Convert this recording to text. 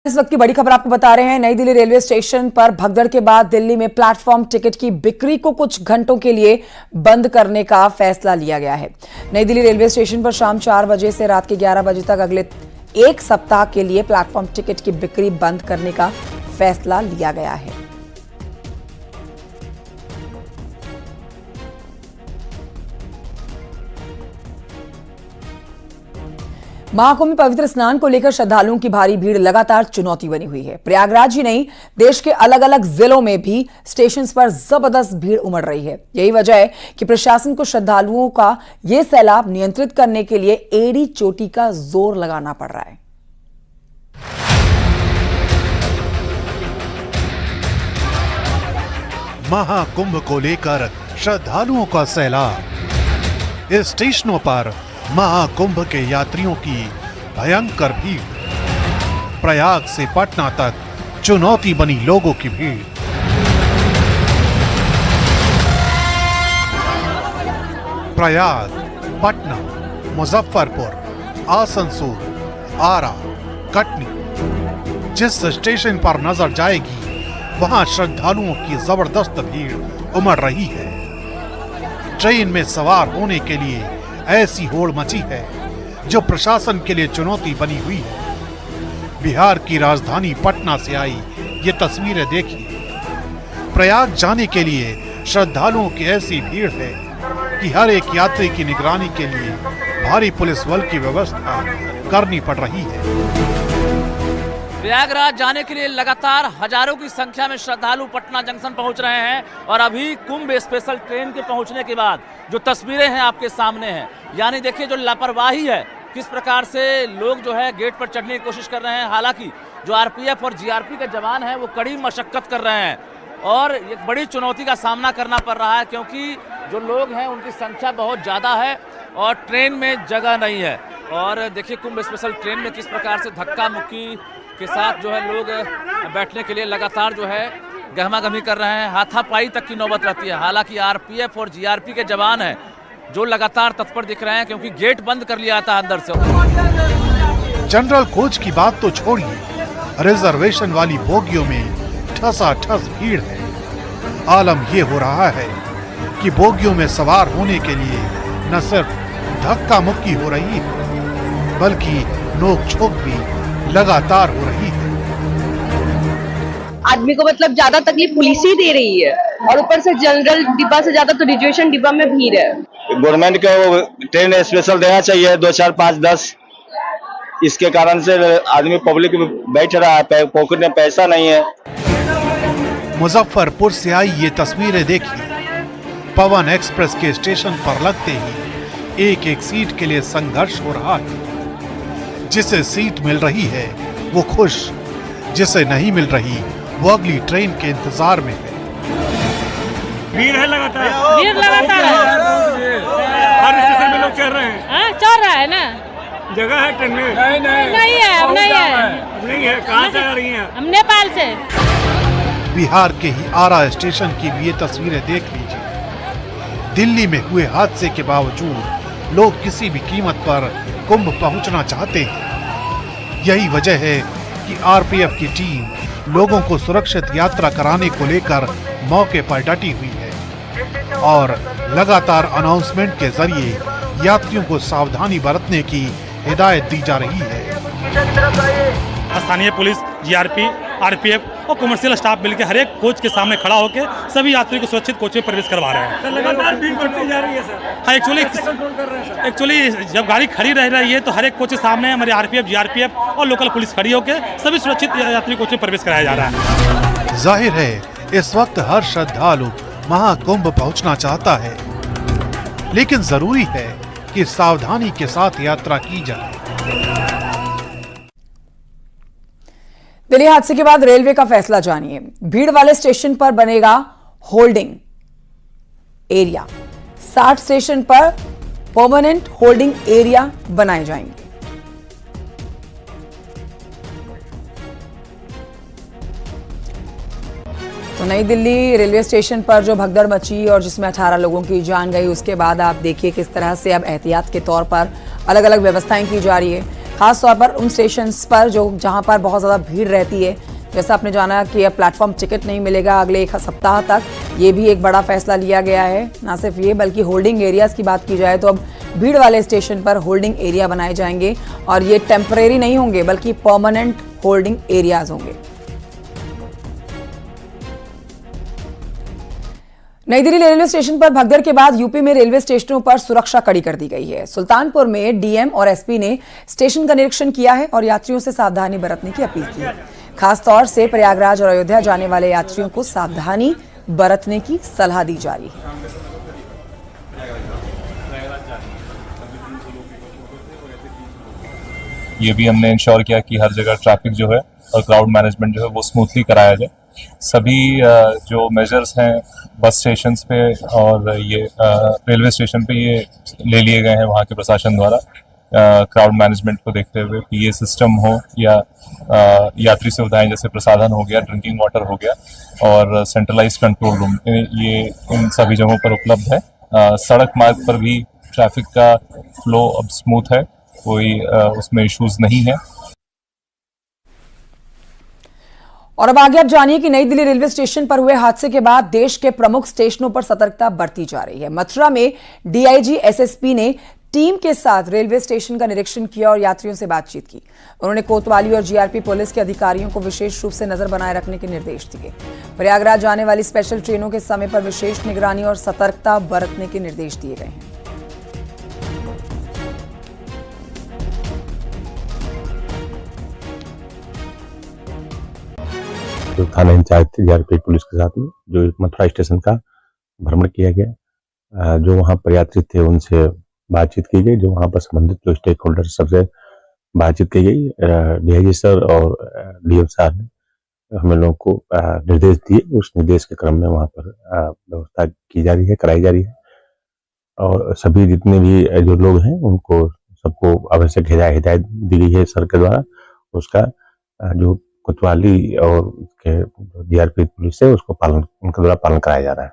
इस वक्त की बड़ी खबर आपको बता रहे हैं। नई दिल्ली रेलवे स्टेशन पर भगदड़ के बाद दिल्ली में प्लेटफॉर्म टिकट की बिक्री को कुछ घंटों के लिए बंद करने का फैसला लिया गया है। नई दिल्ली रेलवे स्टेशन पर शाम 4 बजे से रात के 11 बजे तक अगले एक सप्ताह के लिए प्लेटफॉर्म टिकट की बिक्री बंद करने का फैसला लिया गया है। महाकुंभ में पवित्र स्नान को लेकर श्रद्धालुओं की भारी भीड़ लगातार चुनौती बनी हुई है। प्रयागराज ही नहीं, देश के अलग अलग जिलों में भी स्टेशन पर जबरदस्त भीड़ उमड़ रही है। यही वजह है कि प्रशासन को श्रद्धालुओं का यह सैलाब नियंत्रित करने के लिए एड़ी चोटी का जोर लगाना पड़ रहा है। महाकुंभ को लेकर श्रद्धालुओं का सैलाब। इस स्टेशनों पर महाकुंभ के यात्रियों की भयंकर भीड़। प्रयाग से पटना तक चुनौती बनी लोगों की भीड़। प्रयाग, पटना, मुजफ्फरपुर, आसनसोल, आरा, कटनी, जिस स्टेशन पर नजर जाएगी वहां श्रद्धालुओं की जबरदस्त भीड़ उमड़ रही है। ट्रेन में सवार होने के लिए ऐसी होड़ मची है जो प्रशासन के लिए चुनौती बनी हुई है। बिहार की राजधानी पटना से आई ये तस्वीरें देखिए। प्रयाग जाने के लिए श्रद्धालुओं की ऐसी भीड़ है कि हर एक यात्री की निगरानी के लिए भारी पुलिस बल की व्यवस्था करनी पड़ रही है। प्रयागराज जाने के लिए लगातार हजारों की संख्या में श्रद्धालु पटना जंक्शन पहुंच रहे हैं और अभी कुंभ स्पेशल ट्रेन के पहुंचने के बाद जो तस्वीरें हैं आपके सामने हैं, यानी देखिए जो लापरवाही है, किस प्रकार से लोग जो है गेट पर चढ़ने की कोशिश कर रहे हैं। हालांकि जो आरपीएफ और जीआरपी के जवान हैं वो कड़ी मशक्कत कर रहे हैं और एक बड़ी चुनौती का सामना करना पड़ रहा है क्योंकि जो लोग हैं उनकी संख्या बहुत ज़्यादा है और ट्रेन में जगह नहीं है। और देखिए कुंभ स्पेशल ट्रेन में किस प्रकार से धक्का मुक्की के साथ जो है लोग बैठने के लिए लगातार जो है गहमा गहमी कर रहे हैं। हाथापाई तक की नौबत रहती है। हालांकि आरपीएफ और जीआरपी के जवान हैं जो लगातार तत्पर दिख रहे हैं क्योंकि गेट बंद कर लिया था अंदर से। जनरल कोच की बात तो छोड़िए, रिजर्वेशन वाली बोगियों में ठसाठस भीड़ है। आलम ये हो रहा है कि बोगियों में सवार होने के लिए न सिर्फ धक्का मुक्की हो रही है बल्कि नोक-झोंक भी लगातार हो रही है। आदमी को मतलब ज्यादा तकलीफ पुलिस ही दे रही है और ऊपर से जनरल डिब्बा से ज्यादा तो रिजर्वेशन डिब्बा में भीड़ है। गवर्नमेंट को ट्रेन स्पेशल देना चाहिए 2, 4, 5, 10। इसके कारण से आदमी पब्लिक बैठ रहा है, पॉकेट में पैसा नहीं है। मुजफ्फरपुर से आई ये तस्वीरें देखिए। पवन एक्सप्रेस के स्टेशन पर लगते ही एक एक सीट के लिए संघर्ष हो रहा है। जिसे सीट मिल रही है वो खुश, जिसे नहीं मिल रही वो अगली ट्रेन के इंतजार में है। भीड़ है लगातार, भीड़ लगातार है। हर स्टेशन में लोग चढ़ रहे हैं। चढ़ रहा है ना, जगह है ट्रेन में? नहीं है, अब नहीं है। अब नहीं है। कहाँ से आ रही हैं? हम नेपाल से। बिहार के ही आरा स्टेशन की भी ये तस्वीरें देख लीजिए। दिल्ली में हुए हादसे के बावजूद लोग किसी भी कीमत पर कुंभ पहुंचना चाहते हैं। यही वजह है कि आरपीएफ की टीम लोगों को सुरक्षित यात्रा कराने को लेकर मौके पर डटी हुई है और लगातार अनाउंसमेंट के जरिए यात्रियों को सावधानी बरतने की हिदायत दी जा रही है। स्थानीय पुलिस, जीआरपी, आरपीएफ और कमर्शियल स्टाफ मिलकर हर एक कोच के सामने खड़ा होकर सभी यात्रियों को सुरक्षित कोच में प्रवेश करवा रहे हैं। लगातार भीड़ बढ़ती जा रही है सर। हाँ, एक्चुअली जब गाड़ी खड़ी रह रही है तो हर एक कोच के सामने हमारे आरपीएफ, जीआरपीएफ और लोकल पुलिस खड़ी होकर सभी सुरक्षित यात्री कोच में प्रवेश कराया जा रहा है। जाहिर है इस वक्त हर श्रद्धालु महाकुंभ पहुंचना चाहता है, लेकिन जरूरी है कि सावधानी के साथ यात्रा की जाए। दिल्ली हादसे के बाद रेलवे का फैसला जानिए। भीड़ वाले स्टेशन पर बनेगा होल्डिंग एरिया। 60 स्टेशन पर परमानेंट होल्डिंग एरिया बनाए जाएंगे। तो नई दिल्ली रेलवे स्टेशन पर जो भगदड़ मची और जिसमें 18 लोगों की जान गई, उसके बाद आप देखिए किस तरह से अब एहतियात के तौर पर अलग अलग व्यवस्थाएं की जा रही है। खास तौर पर उन स्टेशन पर जहां पर बहुत ज़्यादा भीड़ रहती है। जैसा आपने जाना कि अब प्लेटफॉर्म टिकट नहीं मिलेगा अगले एक सप्ताह तक, ये भी एक बड़ा फैसला लिया गया है। ना सिर्फ ये बल्कि होल्डिंग एरियाज की बात की जाए तो अब भीड़ वाले स्टेशन पर होल्डिंग एरिया बनाए जाएंगे और ये टेम्परेरी नहीं होंगे बल्कि परमानेंट होल्डिंग एरियाज होंगे। नई दिल्ली रेलवे स्टेशन पर भगदड़ के बाद यूपी में रेलवे स्टेशनों पर सुरक्षा कड़ी कर दी गई है। सुल्तानपुर में डीएम और एसपी ने स्टेशन का निरीक्षण किया है और यात्रियों से सावधानी बरतने की अपील की है। खास तौर से प्रयागराज और अयोध्या जाने वाले यात्रियों को सावधानी बरतने की सलाह दी जा रही है। ये भी हमने इंश्योर किया कि हर जगह ट्रैफिक जो है और क्राउड मैनेजमेंट जो है वो स्मूथली कराया जाए। सभी जो मेजर्स हैं बस स्टेशन पे और ये रेलवे स्टेशन पे ये ले लिए गए हैं वहाँ के प्रशासन द्वारा क्राउड मैनेजमेंट को देखते हुए, पीए सिस्टम हो या यात्री सुविधाएं जैसे प्रसाधन हो गया, ड्रिंकिंग वाटर हो गया और सेंट्रलाइज कंट्रोल रूम, ये इन सभी जगहों पर उपलब्ध है। सड़क मार्ग पर भी ट्रैफिक का फ्लो अब स्मूथ है, कोई उसमें इश्यूज नहीं है। और अब आगे आप जानिए कि नई दिल्ली रेलवे स्टेशन पर हुए हादसे के बाद देश के प्रमुख स्टेशनों पर सतर्कता बरती जा रही है। मथुरा में डीआईजी एसएसपी ने टीम के साथ रेलवे स्टेशन का निरीक्षण किया और यात्रियों से बातचीत की। उन्होंने कोतवाली और जीआरपी पुलिस के अधिकारियों को विशेष रूप से नजर बनाए रखने के निर्देश दिए। प्रयागराज जाने वाली स्पेशल ट्रेनों के समय पर विशेष निगरानी और सतर्कता बरतने के निर्देश दिए गए हैं। जो थाना इंचार्ज थे जीआरपी पुलिस के साथ में जो मथुरा स्टेशन का भ्रमण किया गया, जो वहाँ पर यात्री थे उनसे बातचीत की गई, जो वहाँ पर संबंधित जो स्टेक होल्डर सबसे बातचीत की गई। डीआईजी सर और डीएम साहब ने हमें लोगों को निर्देश दिए। उस निर्देश के क्रम में वहाँ पर व्यवस्था की जा रही है, कराई जा रही है और सभी जितने भी जो लोग हैं उनको सबको आवश्यक हिदायत दी गई है सर के द्वारा। उसका जो कोतवाली और जीआरपी पुलिस है उसको उनके द्वारा पालन कराया जा रहा है।